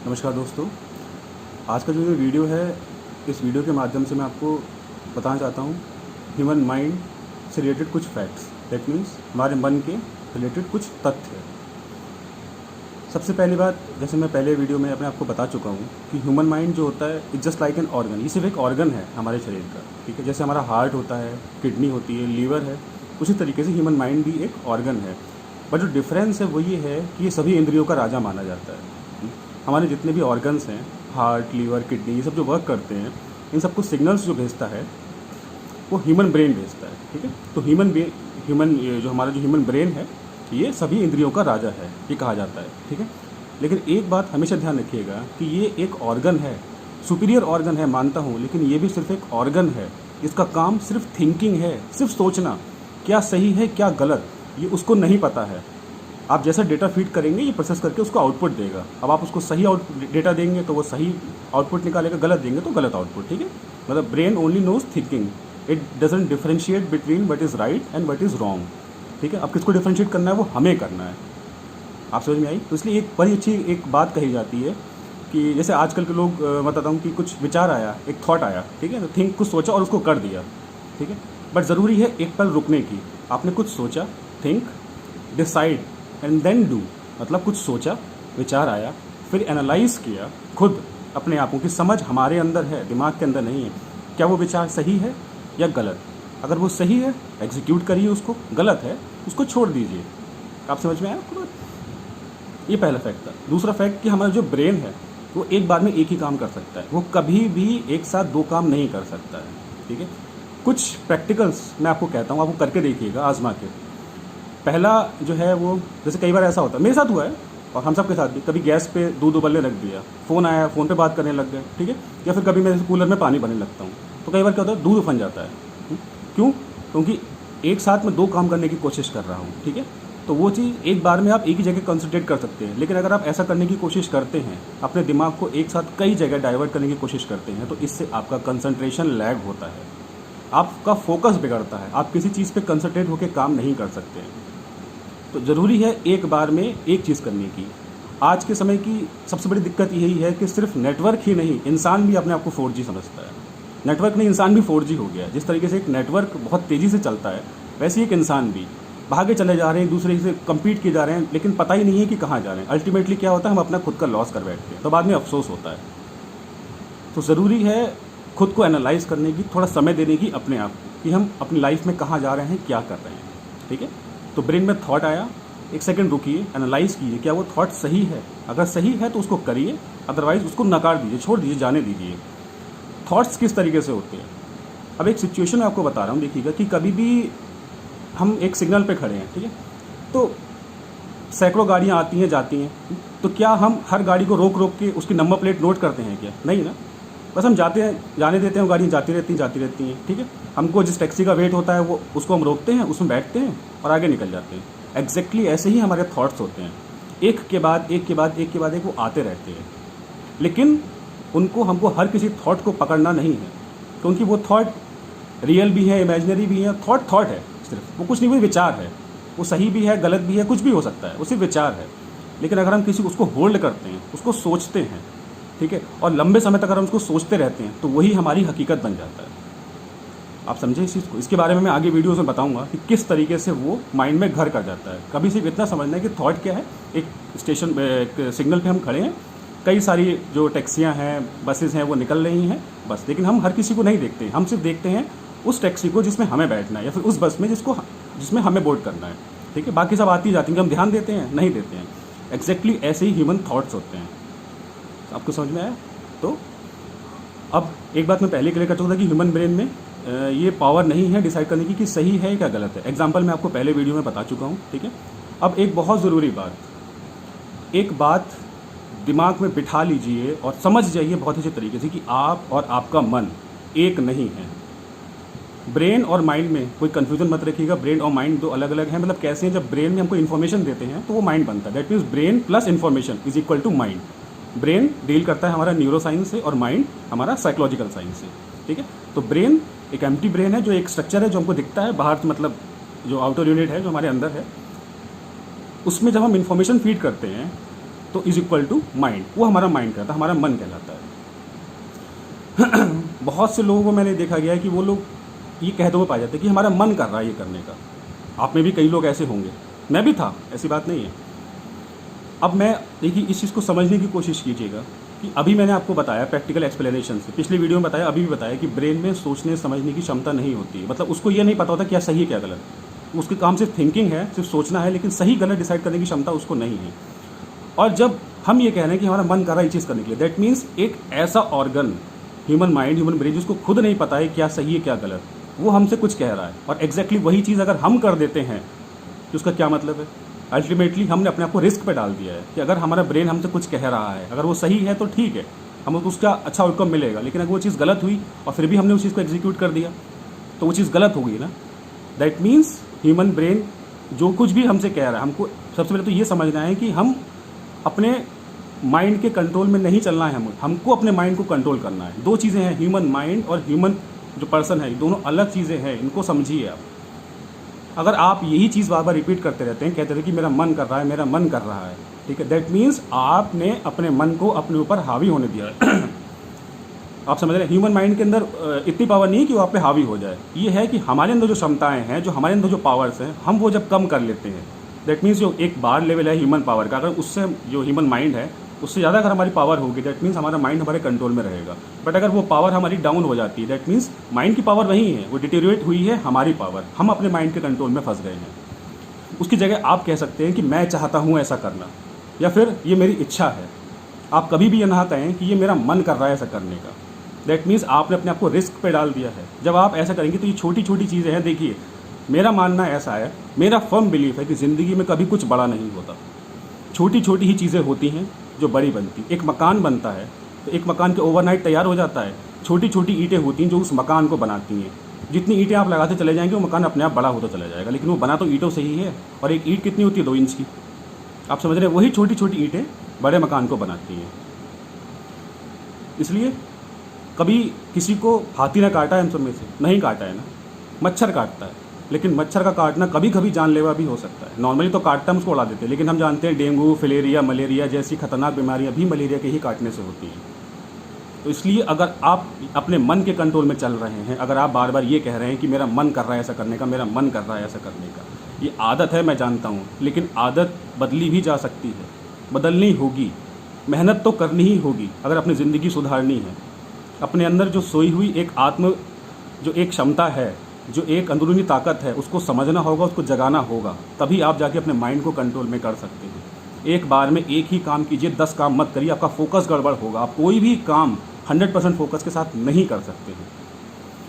नमस्कार दोस्तों, आज का जो ये वीडियो है, इस वीडियो के माध्यम से मैं आपको बताना चाहता हूँ ह्यूमन माइंड से रिलेटेड कुछ फैक्ट्स। दैट मीन्स हमारे मन के रिलेटेड कुछ तथ्य। सबसे पहली बात, जैसे मैं पहले वीडियो में अपने आपको बता चुका हूँ कि ह्यूमन माइंड जो होता है it just like an organ. ये सिर्फ एक ऑर्गन है हमारे शरीर का, ठीक है। जैसे हमारा हार्ट होता है, किडनी होती है, लीवर है, उसी तरीके से ह्यूमन माइंड भी एक ऑर्गन है। बट जो डिफरेंस है वो ये है कि ये सभी इंद्रियों का राजा माना जाता है। हमारे जितने भी ऑर्गन्स हैं, हार्ट, लीवर, किडनी, ये सब जो वर्क करते हैं, इन सबको सिग्नल्स जो भेजता है वो ह्यूमन ब्रेन भेजता है, ठीक है। तो जो हमारा जो ह्यूमन ब्रेन है ये सभी इंद्रियों का राजा है, ये कहा जाता है, ठीक है। लेकिन एक बात हमेशा ध्यान रखिएगा कि ये एक ऑर्गन है, सुपीरियर ऑर्गन है, मानता हूँ, लेकिन ये भी सिर्फ एक ऑर्गन है। इसका काम सिर्फ थिंकिंग है, सिर्फ सोचना, क्या सही है क्या गलत ये उसको नहीं पता है। आप जैसा डेटा फीड करेंगे ये प्रोसेस करके उसको आउटपुट देगा। अब आप उसको सही डेटा देंगे तो वो सही आउटपुट निकालेगा, गलत देंगे तो गलत आउटपुट, ठीक है। मतलब brain only knows thinking, it doesn't differentiate between what is right and what is wrong, ठीक है। अब किसको डिफरेंशिएट करना है वो हमें करना है। आप समझ में आई? तो इसलिए एक बड़ी अच्छी एक बात कही जाती है कि जैसे आजकल के लोग, बताता हूँ कि कुछ विचार आया, एक थॉट आया, ठीक है, तो थिंक, कुछ सोचा और उसको कर दिया, ठीक है। बट ज़रूरी है एक पल रुकने की। आपने कुछ सोचा, think, decide and then do. मतलब कुछ सोचा, विचार आया, फिर एनालाइज किया खुद अपने आपों की समझ हमारे अंदर है, दिमाग के अंदर नहीं है। क्या वो विचार सही है या गलत? अगर वो सही है एग्जीक्यूट करिए उसको, गलत है उसको छोड़ दीजिए। आप समझ में आया आपको बात? ये पहला फैक्ट था। दूसरा फैक्ट कि हमारा जो ब्रेन है वो एक बार में एक ही काम कर सकता है, वो कभी भी एक साथ दो काम नहीं कर सकता है, ठीक है। कुछ प्रैक्टिकल्स मैं आपको कहता हूँ, आपको करके देखिएगा, आजमा के। पहला जो है वो, जैसे कई बार ऐसा होता है, मेरे साथ हुआ है और हम सब के साथ भी, कभी गैस पे दूध उबलने रख दिया, फ़ोन आया, फ़ोन पे बात करने लग गए, ठीक है। या फिर कभी मैं कूलर में पानी भरने लगता हूँ, तो कई बार क्या होता है, दूध उफन जाता है। क्यों? क्योंकि एक साथ में दो काम करने की कोशिश कर रहा हूँ, ठीक है। तो वो चीज़ एक बार में आप एक ही जगह कंसंट्रेट कर सकते हैं, लेकिन अगर आप ऐसा करने की कोशिश करते हैं, अपने दिमाग को एक साथ कई जगह डाइवर्ट करने की कोशिश करते हैं, तो इससे आपका कंसंट्रेशन लैग होता है, आपका फोकस बिगड़ता है, आप किसी चीज़ पे कंसंट्रेट होकर काम नहीं कर सकते हैं। तो ज़रूरी है एक बार में एक चीज़ करने की। आज के समय की सबसे बड़ी दिक्कत यही है कि सिर्फ नेटवर्क ही नहीं, इंसान भी अपने आप को 4G समझता है। नेटवर्क नहीं, इंसान भी 4G हो गया है। जिस तरीके से एक नेटवर्क बहुत तेज़ी से चलता है, वैसे एक इंसान भी भागे चले जा रहे हैं, दूसरे से कम्पीट किए जा रहे हैं, लेकिन पता ही नहीं है कि कहाँ जा रहे हैं। अल्टीमेटली क्या होता है, हम अपना खुद का लॉस कर बैठते हैं, तो बाद में अफसोस होता है। तो ज़रूरी है खुद को एनालाइज करने की, थोड़ा समय देने की अपने आप को, कि हम अपनी लाइफ में कहाँ जा रहे हैं, क्या कर रहे हैं, ठीक है। तो ब्रेन में थॉट आया, एक सेकंड रुकिए, एनालाइज कीजिए क्या वो थॉट सही है। अगर सही है तो उसको करिए, अदरवाइज उसको नकार दीजिए, छोड़ दीजिए, जाने दीजिए। थॉट्स किस तरीके से होते हैं? अब एक सिचुएशन मैं आपको बता रहा हूँ, देखिएगा कि कभी भी हम एक सिग्नल पे खड़े हैं, ठीक है, तो सैकड़ों गाड़ियाँ आती हैं जाती हैं, तो क्या हम हर गाड़ी को रोक रोक के उसकी नंबर प्लेट नोट करते हैं क्या? नहीं ना, बस हम जाते हैं, जाने देते हैं, गाड़ियाँ जाती रहती हैं, ठीक है। हमको जिस टैक्सी का वेट होता है वो उसको हम रोकते हैं, उसमें बैठते हैं और आगे निकल जाते हैं। एग्जैक्टली ऐसे ही हमारे थॉट्स होते हैं, एक के बाद एक वो आते रहते हैं। लेकिन उनको, हमको हर किसी थॉट को पकड़ना नहीं है, क्योंकि वो थॉट रियल भी है, इमेजिनरी भी है। थॉट है, सिर्फ वो कुछ नहीं, वो विचार है। वो सही भी है, गलत भी है, कुछ भी हो सकता है, वो सिर्फ विचार है। लेकिन अगर हम किसी उसको होल्ड करते हैं, उसको सोचते हैं, ठीक है, और लंबे समय तक अगर हम उसको सोचते रहते हैं, तो वही हमारी हकीकत बन जाता है। आप समझे इस चीज़ को? इसके बारे में मैं आगे वीडियोस में बताऊंगा कि किस तरीके से वो माइंड में घर कर जाता है। कभी सिर्फ इतना समझना है कि थॉट क्या है। एक स्टेशन, एक सिग्नल पे हम खड़े हैं, कई सारी जो टैक्सियां हैं, बसेस हैं, वो निकल रही हैं बस, लेकिन हम हर किसी को नहीं देखते। हम सिर्फ देखते हैं उस टैक्सी को जिसमें हमें बैठना है, या फिर उस बस में जिसमें हमें बोर्ड करना है, ठीक है। बाकी सब आती जाती हैं, हम ध्यान देते हैं? नहीं देते हैं। एग्जैक्टली ऐसे ही ह्यूमन थॉट्स होते हैं। आपको समझ में आया? तो अब एक बात मैं पहले क्लियर कर चुका था कि ह्यूमन ब्रेन में ये पावर नहीं है डिसाइड करने की कि सही है क्या गलत है। एग्जाम्पल मैं आपको पहले वीडियो में बता चुका हूँ, ठीक है। अब एक बहुत ज़रूरी बात, एक बात दिमाग में बिठा लीजिए और समझ जाइए बहुत अच्छे तरीके से कि आप और आपका मन एक नहीं है। ब्रेन और माइंड में कोई कन्फ्यूजन मत रखिएगा। ब्रेन और माइंड दो अलग अलग हैं। मतलब कैसे हैं, जब ब्रेन में हमको इन्फॉर्मेशन देते हैं तो वो माइंड बनता है। That means brain plus information is equal to mind. Brain deal करता है हमारा न्यूरो साइंस से और माइंड हमारा साइकोलॉजिकल साइंस से, ठीक है। तो ब्रेन एक एम्प्टी ब्रेन है, जो एक स्ट्रक्चर है जो हमको दिखता है बाहर, मतलब जो आउटर यूनिट है जो हमारे अंदर है, उसमें जब हम इन्फॉर्मेशन फीड करते हैं तो इज इक्वल टू माइंड, वो हमारा माइंड कहलाता है, हमारा मन कहलाता है। बहुत से लोगों को मैंने देखा गया है कि वो लोग ये कहते हुए पाए जाते हैं कि हमारा मन कर रहा है ये करने का। आप में भी कई लोग ऐसे होंगे, मैं भी था, ऐसी बात नहीं है। अब मैं देखिए इस चीज़ को समझने की कोशिश कीजिएगा कि अभी मैंने आपको बताया प्रैक्टिकल एक्सप्लेनेशन से, पिछली वीडियो में बताया, अभी भी बताया कि ब्रेन में सोचने समझने की क्षमता नहीं होती है। मतलब उसको ये नहीं पता होता क्या सही है क्या गलत, उसके काम सिर्फ थिंकिंग है, सिर्फ सोचना है, लेकिन सही गलत डिसाइड करने की क्षमता उसको नहीं है। और जब हम ये कह रहे हैं कि हमारा मन कर रहा है ये चीज़ करने के लिए, दैट मीन्स एक ऐसा organ human mind, human brain, जिसको खुद नहीं पता है क्या सही है क्या गलत, वो हमसे कुछ कह रहा है। और एग्जैक्टली वही चीज़ अगर हम कर देते हैं तो उसका क्या मतलब है? अल्टीमेटली हमने अपने आप को रिस्क पे डाल दिया है कि अगर हमारा ब्रेन हमसे कुछ कह रहा है, अगर वो सही है तो ठीक है, हमें उसका अच्छा आउटकम मिलेगा, लेकिन अगर वो चीज़ गलत हुई और फिर भी हमने उस चीज़ को एग्जीक्यूट कर दिया तो वो चीज़ गलत हो गई ना। दैट मीन्स ह्यूमन ब्रेन जो कुछ भी हमसे कह रहा है, हमको सबसे पहले तो ये समझना है कि हम अपने माइंड के कंट्रोल में नहीं चलना है, हमको अपने माइंड को कंट्रोल करना है। दो चीज़ें हैं, ह्यूमन माइंड और ह्यूमन जो पर्सन है, दोनों अलग चीज़ें हैं, इनको समझिए आप। अगर आप यही चीज़ बार बार रिपीट करते रहते हैं, कहते रहते कि मेरा मन कर रहा है, मेरा मन कर रहा है, ठीक है, दैट मीन्स आपने अपने मन को अपने ऊपर हावी होने दिया है। आप समझ रहे हैं, ह्यूमन माइंड के अंदर इतनी पावर नहीं है कि वो आप पे हावी हो जाए। ये है कि हमारे अंदर जो क्षमताएं हैं, जो हमारे अंदर जो पावर्स हैं, हम वो जब कम कर लेते हैं, दैट मीन्स जो एक बार लेवल है ह्यूमन पावर का, अगर उससे जो ह्यूमन माइंड है उससे ज़्यादा अगर हमारी पावर होगी, दैट मीन्स हमारा माइंड हमारे कंट्रोल में रहेगा। बट अगर वो पावर हमारी डाउन हो जाती है, दैट मीन्स माइंड की पावर वही है, वो डिटेरियोरेट हुई है हमारी पावर, हम अपने माइंड के कंट्रोल में फंस गए हैं। उसकी जगह आप कह सकते हैं कि मैं चाहता हूँ ऐसा करना, या फिर ये मेरी इच्छा है। आप कभी भी ये ना कहें कि ये मेरा मन कर रहा है ऐसा करने का। दैट मीन्स आपने अपने आप को रिस्क पे डाल दिया है। जब आप ऐसा करेंगे तो ये छोटी छोटी चीज़ें हैं। देखिए, मेरा मानना ऐसा है, मेरा फर्म बिलीफ है कि ज़िंदगी में कभी कुछ बड़ा नहीं होता, छोटी छोटी ही चीज़ें होती हैं जो बड़ी बनती। एक मकान बनता है तो एक मकान के ओवरनाइट तैयार हो जाता है, छोटी छोटी ईंटें होती हैं जो उस मकान को बनाती हैं। जितनी ईंटें आप लगाते चले जाएंगे वो मकान अपने आप बड़ा होता चला जाएगा, लेकिन वो बना तो ईंटों से ही है। और एक ईंट कितनी होती है? 2 इंच की। आप समझ रहे हैं, वही छोटी छोटी ईंटें बड़े मकान को बनाती हैं। इसलिए कभी किसी को हाथी ने काटा है, हम सब में से नहीं काटा है ना, मच्छर काटता है, लेकिन मच्छर का काटना कभी कभी जानलेवा भी हो सकता है। नॉर्मली तो काटता हम उसको उड़ा देते हैं, लेकिन हम जानते हैं डेंगू, फिलेरिया, मलेरिया जैसी खतरनाक बीमारियां भी मलेरिया के ही काटने से होती हैं। तो इसलिए अगर आप अपने मन के कंट्रोल में चल रहे हैं, अगर आप बार बार ये कह रहे हैं कि मेरा मन कर रहा है ऐसा करने का, मेरा मन कर रहा है ऐसा करने का, ये आदत है, मैं जानता हूँ, लेकिन आदत बदली भी जा सकती है, बदलनी होगी, मेहनत तो करनी ही होगी अगर अपनी ज़िंदगी सुधारनी है। अपने अंदर जो सोई हुई एक जो एक क्षमता है, जो एक अंदरूनी ताकत है, उसको समझना होगा, उसको जगाना होगा, तभी आप जाके अपने माइंड को कंट्रोल में कर सकते हैं। एक बार में एक ही काम कीजिए, 10 काम मत करिए, आपका फोकस गड़बड़ होगा। आप कोई भी काम 100% फोकस के साथ नहीं कर सकते हैं।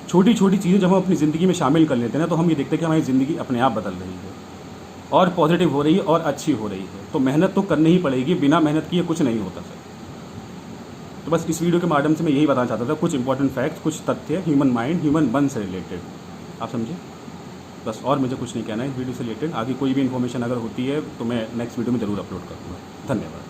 छोटी छोटी चीज़ें जब हम अपनी ज़िंदगी में शामिल कर लेते हैं ना, तो हम ये देखते हैं कि हमारी ज़िंदगी अपने आप बदल रही है और पॉजिटिव हो रही है और अच्छी हो रही है। तो मेहनत तो करनी ही पड़ेगी, बिना मेहनत किए कुछ नहीं होता सर। तो बस इस वीडियो के माध्यम से मैं यही बताना चाहता था, कुछ इंपॉर्टेंट फैक्ट्स, कुछ तथ्य ह्यूमन माइंड, ह्यूमन मन से रिलेटेड, आप समझे। बस और मुझे कुछ नहीं कहना है इस वीडियो से रिलेटेड। आगे कोई भी इन्फॉर्मेशन अगर होती है तो मैं नेक्स्ट वीडियो में ज़रूर अपलोड करूँगा। धन्यवाद।